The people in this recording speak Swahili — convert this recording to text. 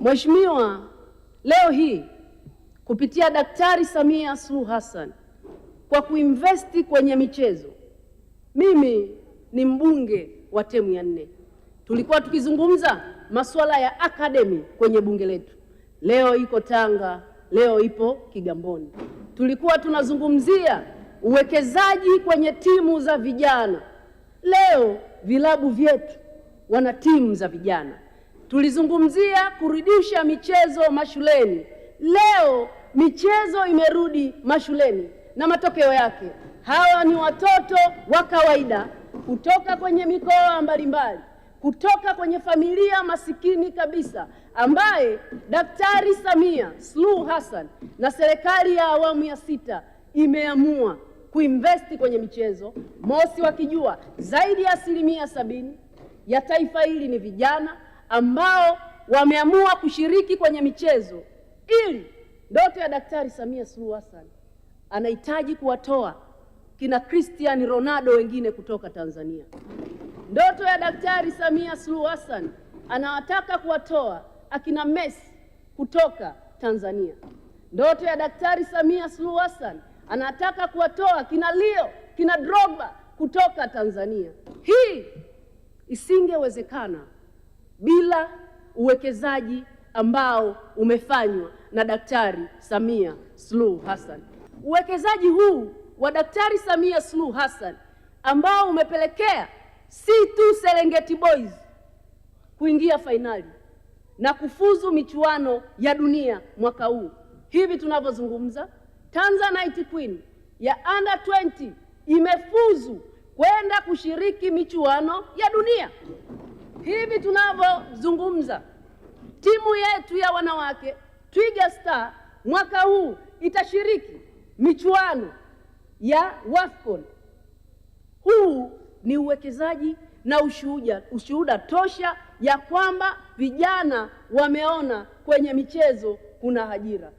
Mheshimiwa, leo hii kupitia Daktari Samia Suluhu Hassan kwa kuinvesti kwenye michezo, mimi ni mbunge wa termu ya 4. Tulikuwa tukizungumza masuala ya academy kwenye bunge letu. Leo iko Tanga, leo ipo Kigamboni. Tulikuwa tunazungumzia uwekezaji kwenye timu za vijana. Leo vilabu vyetu wana timu za vijana. Tulizungumzia kurudisha michezo mashuleni. Leo michezo imerudi mashuleni, na matokeo yake hawa ni watoto wa kawaida kutoka kwenye mikoa mbalimbali, kutoka kwenye familia masikini kabisa, ambaye Daktari Samia Suluhu Hassan na serikali ya awamu ya 6 imeamua kuinvesti kwenye michezo. Mosi, wakijua zaidi ya 70% ya taifa hili ni vijana ambao wameamua kushiriki kwenye michezo, ili ndoto ya Daktari Samia Suluhu Hassan anahitaji kuwatoa kina Cristiano Ronaldo wengine kutoka Tanzania. Ndoto ya Daktari Samia Suluhu Hassan anawataka kuwatoa akina Messi kutoka Tanzania. Ndoto ya Daktari Samia Suluhu Hassan anataka kuwatoa kina Leo, kina Drogba kutoka Tanzania. Hii isingewezekana bila uwekezaji ambao umefanywa na Daktari Samia Suluhu Hassan. Uwekezaji huu wa Daktari Samia Suluhu Hassan ambao umepelekea si tu Serengeti Boys kuingia fainali na kufuzu michuano ya dunia mwaka huu. Hivi tunavyozungumza, Tanzanite Queen ya under 20 imefuzu kwenda kushiriki michuano ya dunia. Hivi tunavyozungumza, timu yetu ya wanawake Twiga Star mwaka huu itashiriki michuano ya WAFCON. Huu ni uwekezaji na ushuhuda tosha ya kwamba vijana wameona kwenye michezo kuna ajira.